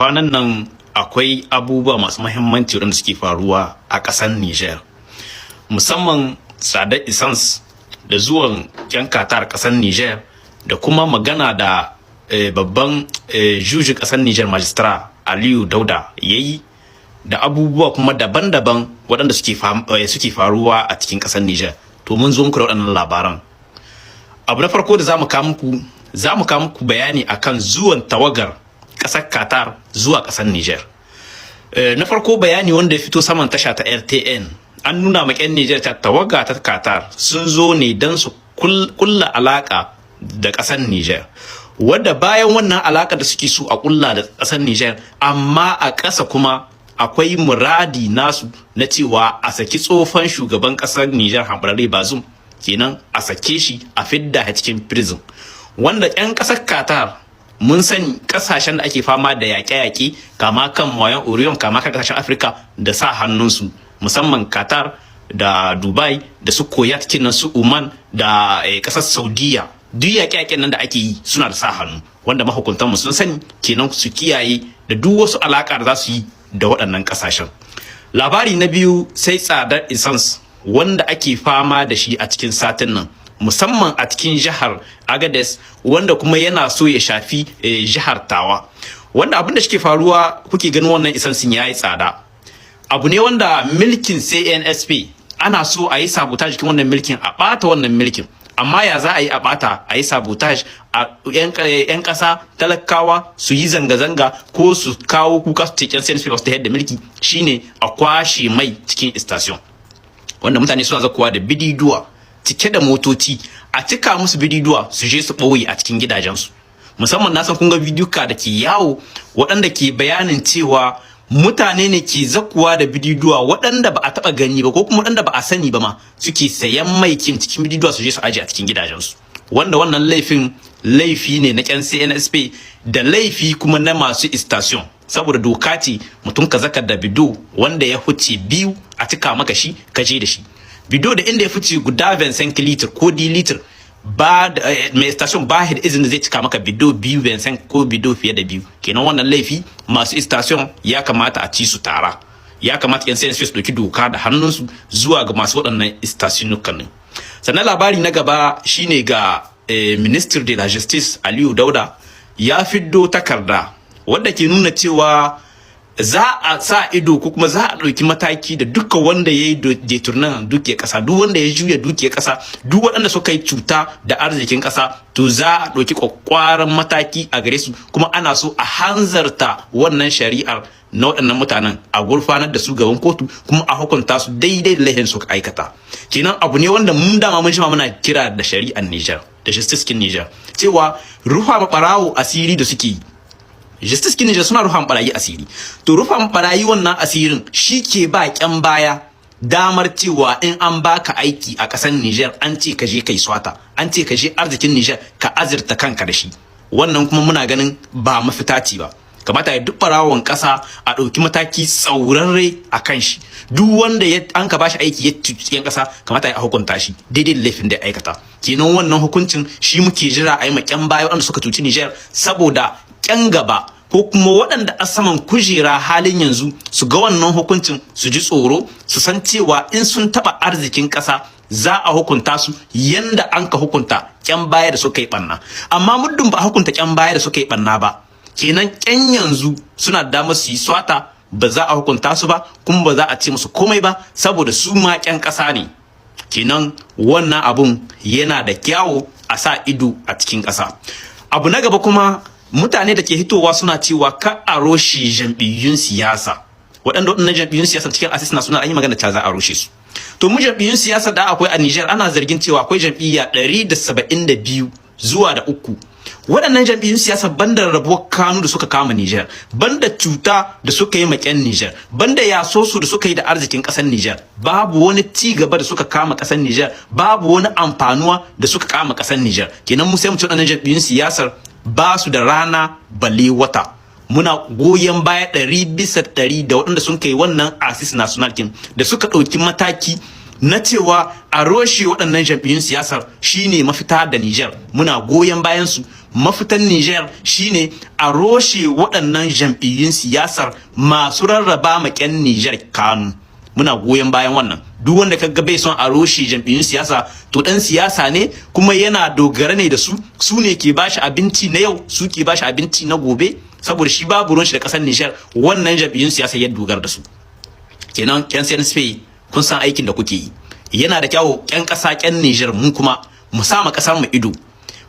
Kwanan nan akwai abubuwa masu mahimmanci waɗanda suke faruwa a ƙasar Niger, musamman tsadar essence da zuwan 'yan Qatar ƙasar Niger da kuma magana da babban jujin ƙasar Niger Majistara Aliyu Dauda yayi da abubuwa kuma daban-daban waɗanda suke faruwa a cikin ƙasar Niger. To mun zo muku da waɗannan labaran. Abu na farko da zamu kawo muku bayani akan zuwan tawagar ƙasar Qatar zuwa ƙasar Niger. Na farko bayani wanda ya fito saman tasha ta RTN, an nuna ma 'yan Niger ta tawaga ta Qatar sun zo ne don su kulla alaka da ƙasar Niger, wadda bayan wannan alaka da suke so a kulla da ƙasar Niger, amma a ƙasa kuma akwai muradi nasu na cewa a saki tsofan shugaban ƙasar Niger Hambarare Bazoum, kenan a sake shi a fidda cikin prison, wanda 'yan ƙasar Qatar mun sani kasashen da ake fama da yaƙe-yaƙe kama kan Moyen Orient, kama kan kasashen Afirka da sa hannunsu, musamman Qatar da Dubai da su Kuwait kenan, su Oman da ƙasar Saudiya. Duk yaƙe-yaƙen nan da ake yi suna da sa hannu, wanda mahukuntanmu sun sani, kenan su kiyaye da duk wasu alaƙa da za su yi da waɗannan ƙasashen. Labari na biyu sai tsadar essence wanda ake fama da shi a cikin satin nan, musamman a cikin jihar Agadez, wanda kuma yana so ya shafi jihar Tawa, wanda abin da shike faruwa kuke ganin wannan isansin yayi tsada. Abu ne wanda milkin CNSP ana so a yi sabotage cikin wannan milkin, a bata wannan milkin, amma ya za a yi a bata, a yi sabotage a yan kasa talakawa su yi zanga-zanga ko su kawo kuka su cikin CNSP wasu ta yadda milki, shine a kwashe mai cikin station, wanda mutane suna zakuwa da bididuwa cike da motoci, a cika musu bididuwa su je su ɓoye a cikin gidajensu. Musamman na san kun ga bidiyuka da ke yawo waɗanda ke bayanin cewa mutane ne ke zakuwa da bididuwa waɗanda ba a taɓa gani ba ko kuma waɗanda ba a sani ba ma, suke sayan maikin cikin bididuwa su je su aje a cikin gidajensu, wanda wannan laifi ne na ƙyan CNSP da laifi kuma na masu station, saboda doka ce mutum ka zaka da bido wanda ya huce biyu a cika maka shi ka je da shi. Bido da inda ya fice guda 25 litir ko d litir, ba da mai station ba da izini zai cika maka bido biyu 25 ko bido fiye da biyu, kenan wannan laifi masu station ya kamata a ci su tara, ya kamata yan CNSP su dauki doka da hannunsu zuwa ga masu waɗannan stationukan ne. Sannan labari na gaba shine ga Minister de la Justice Aliyu Dauda ya fiddo takarda wadda ke nuna cewa za a sa ido ko kuma za a ɗauki mataki da duka wanda ya yi deturnan dukiyar ƙasa, duk wanda ya juya dukiyar ƙasa, duk waɗanda suka yi cuta da arzikin ƙasa, to za a ɗauki ƙwaƙwaran mataki a gare su, kuma ana so a hanzarta wannan shari'ar na waɗannan mutanen, a gurfanar da su gaban kotu kuma a hukunta su daidai da laifin suka aikata. Kenan abu ne wanda mun dama mun shima muna kira da shari'ar Niger da justice kin Niger cewa rufa ɓarawo asiri da suke yi. Justice kin Niger suna rufan barayi asiri, to rufan barayi wannan asirin shi ke ba ƙyan baya damar cewa in an baka aiki a ƙasar Niger an ce ka je kai swata, an ce ka je arzikin Niger ka azurta kanka da shi, wannan kuma muna ganin ba mafita ce ba. Kamata ya duk barawon ƙasa a ɗauki mataki tsaurarre a kan shi, duk wanda an ka bashi aiki ya cuci yan ƙasa kamata ya hukunta shi daidai da laifin da ya aikata. Kenan wannan hukuncin shi muke jira a yi ma ƙyan baya waɗanda suka cuci Niger, saboda ƙyan gaba ko kuma waɗanda a saman kujera halin yanzu su ga wannan hukuncin su ji tsoro, su san cewa in sun taɓa arzikin ƙasa za a hukunta su yanda an ka hukunta ƙyan baya da suka yi ɓanna. Amma muddin ba a hukunta ƙyan baya da suka yi ɓanna ba, kenan ƙyan yanzu suna da damar su yi swata, ba za a hukunta su ba kuma ba za a ce musu komai ba, saboda su ma ƙyan ƙasa ne. Kenan wannan abun yana da kyawu a sa ido a cikin ƙasa. Abu na gaba kuma, mutane da ke hitowa suna cewa ka a roshe jam'iyyun siyasa, waɗanda waɗannan jam'iyyun siyasa cikin asis na suna an yi magana ta za a roshe su. To mu jam'iyyun siyasa da akwai a Niger ana zargin cewa akwai jam'iyya 172 zuwa da 3. Waɗannan jam'iyyun siyasa banda rabuwar kanu da suka kama Niger, banda cuta da suka yi maƙyan Niger, banda yasosu da suka yi da arzikin ƙasar Niger, babu wani ci gaba da suka kama ƙasar Niger, babu wani amfanuwa da suka kama ƙasar Niger. Kenan mu sai mu ci waɗannan jam'iyyun siyasar ba su da rana balle wata. Muna goyon baya 100% da waɗanda sun kai wannan asis national kin da suka ɗauki mataki na cewa a roshe waɗannan jam'iyyun siyasar shine mafita da Niger. Muna goyon bayan su, mafitan Niger shine a roshe waɗannan jam'iyyun siyasar masu rarraba ma ƴan Niger kanu. Muna goyon bayan wannan. Duk wanda kaga bai son a roshe jam'iyyun siyasa to dan siyasa ne kuma yana dogara ne da su ne ke bashi abinci na yau, su ke bashi abinci na gobe, saboda shi babu ruwan shi da kasar Niger, wannan jam'iyyun siyasa ya dogara da su. Kenan ƴan CNSP kun san aikin da kuke yi. Yana da kyawu ƴan ƙasa ƴan Niger mu kuma mu sa ma ƙasar mu ido.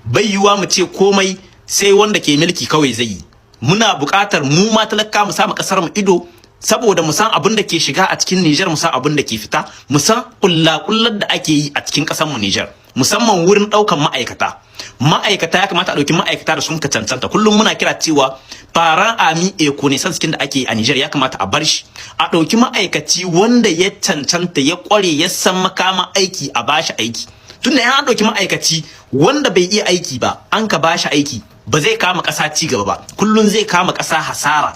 Bai yiwa mu ce komai sai wanda ke mulki kawai zai yi. Muna buƙatar mu ma talaka mu sa ma ƙasar mu ido, saboda mu san abin da ke shiga a cikin Niger, mu san abin da ke fita, mu san kullakullar da ake yi a cikin ƙasar mu Niger, musamman wurin ɗaukan ma'aikata. Ma'aikata ya kamata a ɗauki ma'aikata da sun ka cancanta. Kullum muna kira cewa faran ami economy cikin da ake yi a Niger ya kamata a bar shi, a ɗauki ma'aikaci wanda ya cancanta, ya ƙware, ya san makaman aiki, a bashi aiki. Tunda an ɗauki ma'aikaci wanda bai iya aiki ba, an ka bashi aiki, ba zai kama ƙasa ci gaba ba, kullum zai kama ƙasa hasara,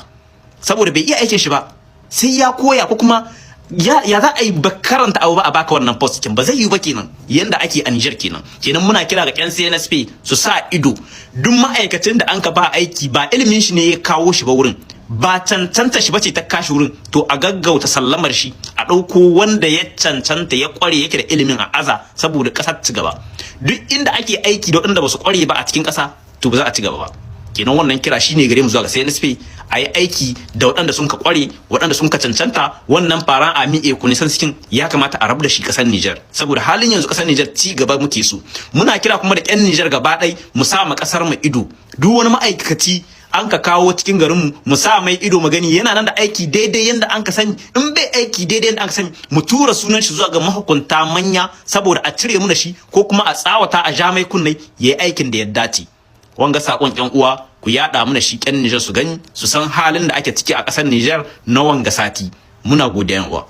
saboda bai iya aikin shi ba. Sai ya koya, ko kuma ya za a yi ba karanta abu ba a baka wannan post kin, ba zai yi ba kenan yanda ake a Niger kenan. Muna kira ga ƴan CNSP su sa ido, duk ma'aikacin da an ka ba aiki ba ilimin shi ne ya kawo shi ba wurin, ba cancanta shi bace ta kashi wurin, to a gaggauta sallamar shi, a ɗauko wanda ya cancanta, ya ƙware, yake da ilimin a aza, saboda ƙasar ci gaba. Duk inda ake aiki da waɗanda ba su ƙware ba a cikin ƙasa, to ba za a ci gaba ba. Kenan wannan kira shine gare mu zuwa ga CNSP, a yi aiki da waɗanda sun ka ƙware, waɗanda sun ka cancanta. Wannan faran ami economy cikin ya kamata a rabu da shi ƙasar Niger, saboda halin yanzu ƙasar Niger ci gaba muke so. Muna kira kuma da ƴan Niger gaba ɗaya mu sa ma ƙasar mu ido. Duk wani ma'aikaci an ka kawo cikin garin mu sa mai ido magani yana nan da aiki daidai yanda an ka sani. In bai aiki daidai yanda an ka sani, mu tura sunan shi zuwa ga mahukunta manya, saboda a cire mu da shi, ko kuma a tsawata a ja mai kunne yayi aikin da ya dace. Wanga sakon ƴan uwa, ku yada mana shi ƴan Niger su gani, su san halin da ake ciki a ƙasar Niger na wanga sati. Muna godiya ƴan uwa.